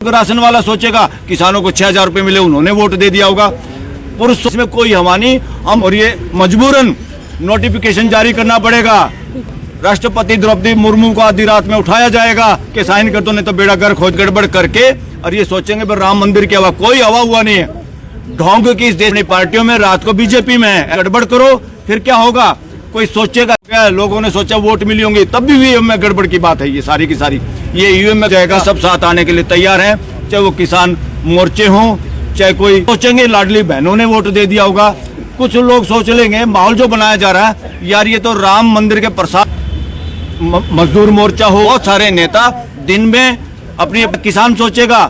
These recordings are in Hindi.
राशन वाला सोचेगा किसानों को 6,000 रुपए मिले, उन्होंने वोट दे दिया होगा। पुरुष में कोई हमानी हम और ये मजबूरन नोटिफिकेशन जारी करना पड़ेगा। राष्ट्रपति द्रौपदी मुर्मू को आधी रात में उठाया जाएगा कि साइन कर दो, नहीं तो बेड़ा गर्क खोज गड़बड़ करके और ये सोचेंगे पर राम मंदिर की हवा, कोई हवा हुआ नहीं है। ढोंग की इस देश की पार्टियों में, रात को बीजेपी में है, गड़बड़ करो फिर क्या होगा। कोई सोचेगा क्या, लोगों ने सोचा वोट मिली होंगी, तब भी ईवीएम में गड़बड़ की बात है। ये सारी की सारी ये ईवीएम में जाएगा। सब साथ आने के लिए तैयार हैं, चाहे वो किसान मोर्चे हों, चाहे कोई सोचेंगे लाडली बहनों ने वोट दे दिया होगा। कुछ लोग सोच लेंगे, माहौल जो बनाया जा रहा है यार, ये तो राम मंदिर के प्रसाद। मजदूर मोर्चा हो, बहुत सारे नेता दिन में अपनी किसान सोचेगा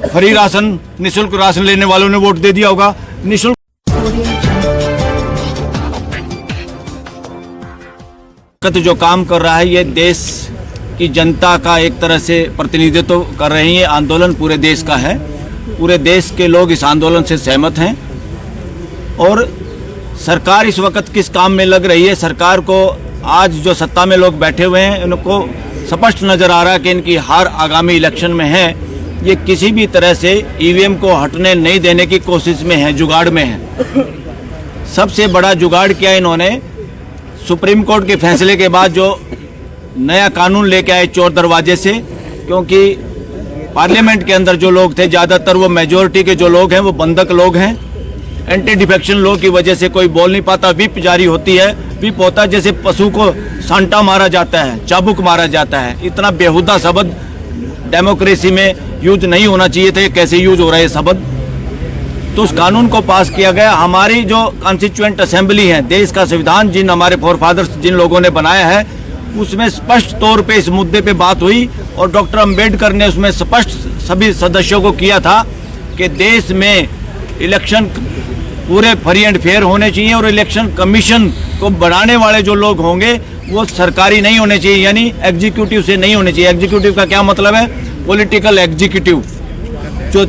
फ्री राशन, निःशुल्क राशन लेने वालों ने वोट दे दिया होगा। निःशुल्क जो काम कर रहा है, ये देश की जनता का एक तरह से प्रतिनिधित्व कर रहे हैं। ये आंदोलन पूरे देश का है, पूरे देश के लोग इस आंदोलन से सहमत हैं। और सरकार इस वक्त किस काम में लग रही है, सरकार को आज जो सत्ता में लोग बैठे हुए हैं उनको स्पष्ट नजर आ रहा है कि इनकी हार आगामी इलेक्शन में है। ये किसी भी तरह से ईवीएम को हटने नहीं देने की कोशिश में है, जुगाड़ में है। सबसे बड़ा जुगाड़ किया इन्होंने, सुप्रीम कोर्ट के फैसले के बाद जो नया कानून लेके आए चोर दरवाजे से, क्योंकि पार्लियामेंट के अंदर जो लोग थे ज़्यादातर वो मेजोरिटी के जो लोग हैं वो बंधक लोग हैं। एंटी डिफेक्शन लॉ की वजह से कोई बोल नहीं पाता, व्हिप जारी होती है, व्हिप होता है जैसे पशु को सांटा मारा जाता है, चाबुक मारा जाता है। इतना बेहुदा शब्द डेमोक्रेसी में यूज नहीं होना चाहिए था, कैसे यूज हो रहा है ये शब्द। तो उस कानून को पास किया गया। हमारी जो कॉन्स्टिट्यूएंट असेंबली है, देश का संविधान जिन हमारे फोरफादर्स जिन लोगों ने बनाया है, उसमें स्पष्ट तौर पे इस मुद्दे पे बात हुई और डॉक्टर अंबेडकर ने उसमें स्पष्ट सभी सदस्यों को किया था कि देश में इलेक्शन पूरे फ्री एंड फेयर होने चाहिए और इलेक्शन कमीशन को बनाने वाले जो लोग होंगे वो सरकारी नहीं होने चाहिए, यानी एग्जीक्यूटिव से नहीं होने चाहिए। एग्जीक्यूटिव का क्या मतलब है, पॉलिटिकल एग्जीक्यूटिव, जो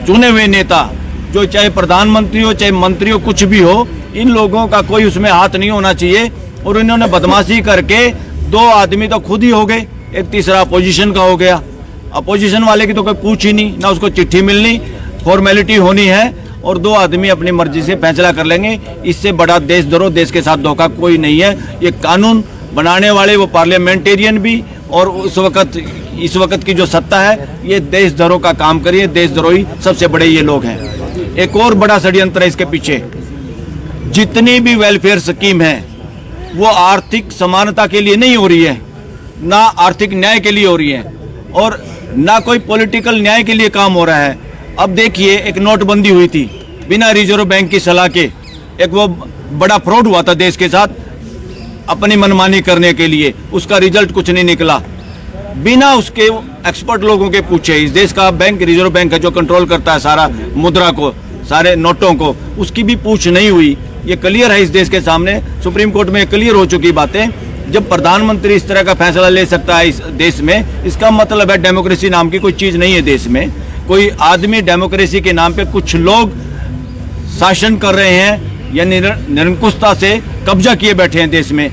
चुने हुए नेता, जो चाहे प्रधानमंत्री हो चाहे मंत्री हो, कुछ भी हो, इन लोगों का कोई उसमें हाथ नहीं होना चाहिए। और इन्होंने बदमाशी करके 2 आदमी तो खुद ही हो गए, एक तीसरा अपोजिशन का हो गया। अपोजिशन वाले की तो कोई पूछ ही नहीं, ना उसको चिट्ठी मिलनी, फॉर्मेलिटी होनी है और 2 आदमी अपनी मर्जी से फैसला कर लेंगे। इससे बड़ा देशद्रोह, देश के साथ धोखा कोई नहीं है। ये कानून बनाने वाले वो पार्लियामेंटेरियन भी और इस वक्त की जो सत्ता है ये देशद्रोह का काम करिए। देशद्रोही सबसे बड़े ये लोग हैं। एक और बड़ा षड्यंत्र है इसके पीछे। जितनी भी वेलफेयर स्कीम है वो आर्थिक समानता के लिए नहीं हो रही है, ना आर्थिक न्याय के लिए हो रही है और ना कोई पॉलिटिकल न्याय के लिए काम हो रहा है। अब देखिए, एक नोटबंदी हुई थी बिना रिजर्व बैंक की सलाह के, एक वो बड़ा फ्रॉड हुआ था देश के साथ अपनी मनमानी करने के लिए, उसका रिजल्ट कुछ नहीं निकला। बिना उसके एक्सपर्ट लोगों के पूछे, इस देश का बैंक रिजर्व बैंक है जो कंट्रोल करता है सारा मुद्रा को, सारे नोटों को, उसकी भी पूछ नहीं हुई। ये क्लियर है इस देश के सामने, सुप्रीम कोर्ट में क्लियर हो चुकी बातें। जब प्रधानमंत्री इस तरह का फैसला ले सकता है इस देश में, इसका मतलब है डेमोक्रेसी नाम की कोई चीज नहीं है देश में। कोई आदमी डेमोक्रेसी के नाम पे कुछ लोग शासन कर रहे हैं या निरंकुशता से कब्जा किए बैठे हैं देश में।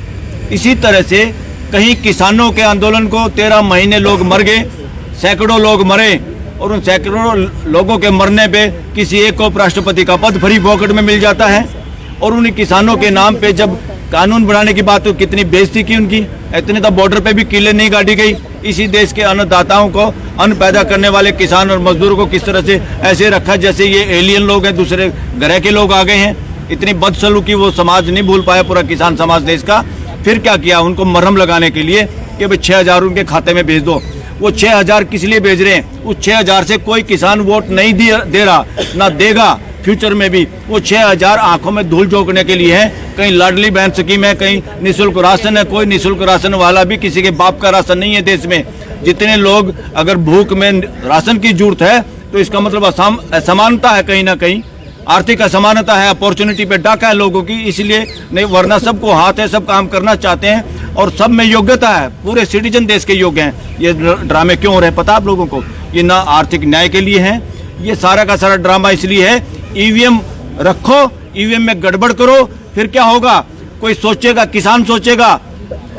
इसी तरह से कहीं किसानों के आंदोलन को 13 महीने लोग मर गए, सैकड़ों लोग मरे और उन सैकड़ों लोगों के मरने पे किसी एक को राष्ट्रपति का पद फ्री पॉकेट में मिल जाता है। और उन किसानों के नाम पे जब कानून बनाने की बात, तो कितनी बेइज्जती की उनकी। इतने तो बॉर्डर पे भी किले नहीं गाड़ी गई। इसी देश के अन्नदाताओं को, अन्न पैदा करने वाले किसान और मजदूरों को किस तरह से ऐसे रखा जैसे ये एलियन लोग हैं, दूसरे ग्रह के लोग आ गए हैं। इतनी बदसलूकी वो समाज नहीं भूल पाया, पूरा किसान समाज देश का। फिर क्या किया, उनको मरहम लगाने के लिए कि भाई 6,000 उनके खाते में भेज दो। वो 6,000 किस लिए भेज रहे हैं, उस 6,000 से कोई किसान वोट नहीं दे रहा, ना देगा फ्यूचर में भी। वो 6,000 आंखों में धूल झोंकने के लिए है। कहीं लाडली बहन स्कीम है, कहीं निःशुल्क राशन है। कोई निःशुल्क राशन वाला भी किसी के बाप का राशन नहीं है देश में। जितने लोग अगर भूख में राशन की जरूरत है तो इसका मतलब असमानता है, कहीं ना कहीं आर्थिक असमानता है, अपॉर्चुनिटी पे डाका है लोगों की। इसलिए नहीं, वरना सबको हाथ है, सब काम करना चाहते हैं और सब में योग्यता है, पूरे सिटीजन देश के योग्य हैं। ये ड्रामे क्यों हो रहे हैं पता आप लोगों को? ये ना आर्थिक न्याय के लिए है, ये सारा का सारा ड्रामा इसलिए है। ईवीएम रखो, ईवीएम में गड़बड़ करो, फिर क्या होगा? कोई सोचेगा, किसान सोचेगा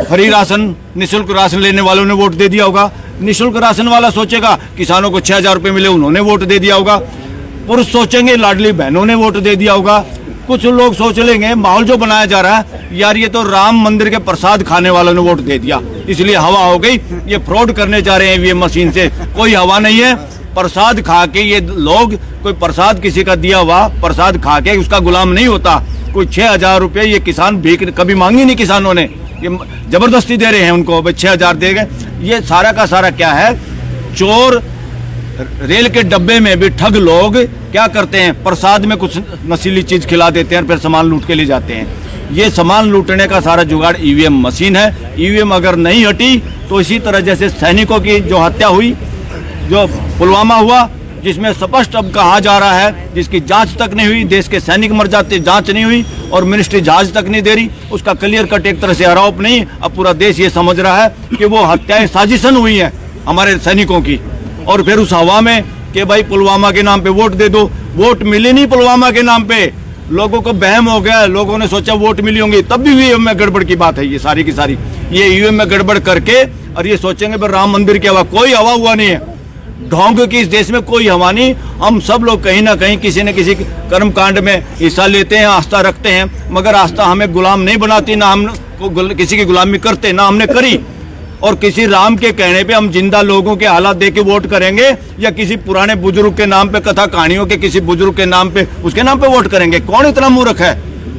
फ्री राशन, निःशुल्क राशन लेने वालों ने वोट दे दिया होगा। निःशुल्क राशन वाला सोचेगा किसानों को 6,000 रुपये मिले, उन्होंने वोट दे दिया होगा। पुरुष सोचेंगे लाडली बहनों ने वोट दे दिया होगा। कुछ लोग सोच लेंगे, माहौल जो बनाया जा रहा है यार ये तो राम मंदिर के प्रसाद खाने वालों ने वोट दे दिया इसलिए हवा हो गई, ये फ्रॉड करने जा रहे हैं ईवीएम मशीन से। कोई हवा नहीं है, प्रसाद खा के ये लोग, कोई प्रसाद किसी का दिया हुआ प्रसाद खा के उसका गुलाम नहीं होता। कोई 6,000 रुपये ये किसान भीख कभी मांगी नहीं किसानों ने, ये जबरदस्ती दे रहे हैं उनको, 6,000 दे गए। ये सारा का सारा क्या है, चोर रेल के डब्बे में भी ठग लोग क्या करते हैं, प्रसाद में कुछ नशीली चीज खिला देते हैं, फिर सामान लूट के ले जाते हैं। ये सामान लूटने का सारा जुगाड़ ईवीएम मशीन है। ईवीएम अगर नहीं हटी तो इसी तरह जैसे सैनिकों की जो हत्या हुई, जो पुलवामा हुआ, जिसमें स्पष्ट अब कहा जा रहा है जिसकी जांच तक नहीं हुई, देश के सैनिक मर जाते, जांच नहीं हुई और मिनिस्ट्री जांच तक नहीं दे रही, उसका क्लियर कट एक तरह से आरोप नहीं। अब पूरा देश ये समझ रहा है कि वो हत्याएं साजिशन हुई हैं हमारे सैनिकों की। और फिर उस हवा में कि भाई पुलवामा के नाम पे वोट दे दो, वोट मिली नहीं पुलवामा के नाम पे, लोगों को बहम हो गया, लोगों ने सोचा वोट मिली होंगी, तब भी ईवीएम में गड़बड़ की बात है ये सारी की सारी। ये ईवीएम में गड़बड़ करके और ये सोचेंगे भाई राम मंदिर की हवा, कोई हवा हुआ नहीं है, ढोंग की इस देश में कोई हवा नहीं। हम सब लोग कहीं ना कहीं किसी न किसी कर्म कांड में हिस्सा लेते हैं, आस्था रखते हैं, मगर आस्था हमें गुलाम नहीं बनाती, ना हम किसी की गुलामी करते, ना हमने करी। और किसी राम के कहने पे हम जिंदा लोगों के हालात देख के वोट करेंगे या किसी पुराने बुजुर्ग के नाम पे, कथा कहानियों के किसी बुजुर्ग के नाम पे, उसके नाम पे वोट करेंगे? कौन इतना मूर्ख है?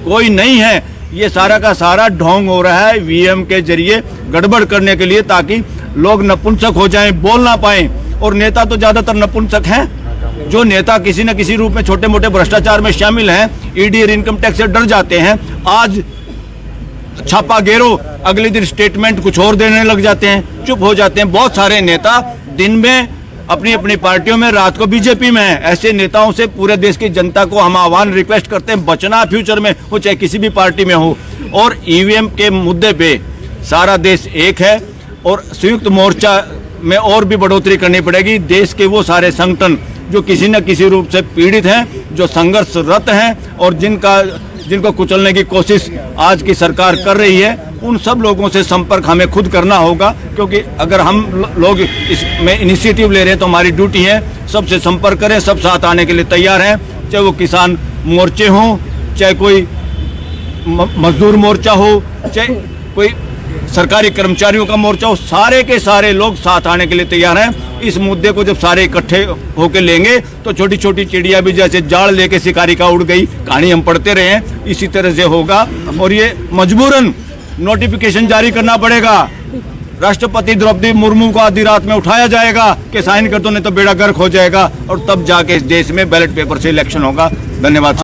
कोई नहीं है। ये सारा का सारा ढोंग हो रहा है ईवीएम के जरिए गड़बड़ करने के लिए, ताकि लोग नपुंसक हो जाएं, बोल ना पाएं। और नेता तो ज्यादातर नपुंसक हैं। जो नेता किसी न किसी रूप में छोटे मोटे भ्रष्टाचार में शामिल हैं, ईडी और इनकम टैक्स से डर जाते हैं, आज छापा गेरो, अगले दिन स्टेटमेंट कुछ और देने लग जाते हैं, चुप हो जाते हैं। बहुत सारे नेता दिन में अपनी अपनी पार्टियों में, रात को बीजेपी में है। ऐसे नेताओं से पूरे देश की जनता को हम आह्वान रिक्वेस्ट करते हैं, बचना फ्यूचर में हो, चाहे किसी भी पार्टी में हो। और ईवीएम के मुद्दे पे सारा देश एक है और संयुक्त मोर्चा में और भी बढ़ोतरी करनी पड़ेगी। देश के वो सारे संगठन जो किसी न किसी रूप से पीड़ित हैं, जो संघर्षरत हैं और जिनको कुचलने की कोशिश आज की सरकार कर रही है, उन सब लोगों से संपर्क हमें खुद करना होगा। क्योंकि अगर हम लोग इसमें इनिशिएटिव ले रहे हैं तो हमारी ड्यूटी है सबसे संपर्क करें, सब साथ आने के लिए तैयार हैं, चाहे वो किसान मोर्चे हों, चाहे कोई मजदूर मोर्चा हो, चाहे कोई सरकारी कर्मचारियों का मोर्चा हो, सारे के सारे लोग साथ आने के लिए तैयार हैं। इस मुद्दे को जब सारे इकट्ठे होकर लेंगे तो छोटी छोटी चिड़िया भी जैसे जाड़ लेके शिकारी का उड़ गई, कहानी हम पढ़ते रहे हैं, इसी तरह से होगा। और ये मजबूरन नोटिफिकेशन जारी करना पड़ेगा। राष्ट्रपति द्रौपदी मुर्मू को आधी रात में उठाया जाएगा कि साइन कर दो, नहीं तो बेड़ा गर्क हो जाएगा, और तब जाके इस देश में बैलेट पेपर से इलेक्शन होगा। धन्यवाद।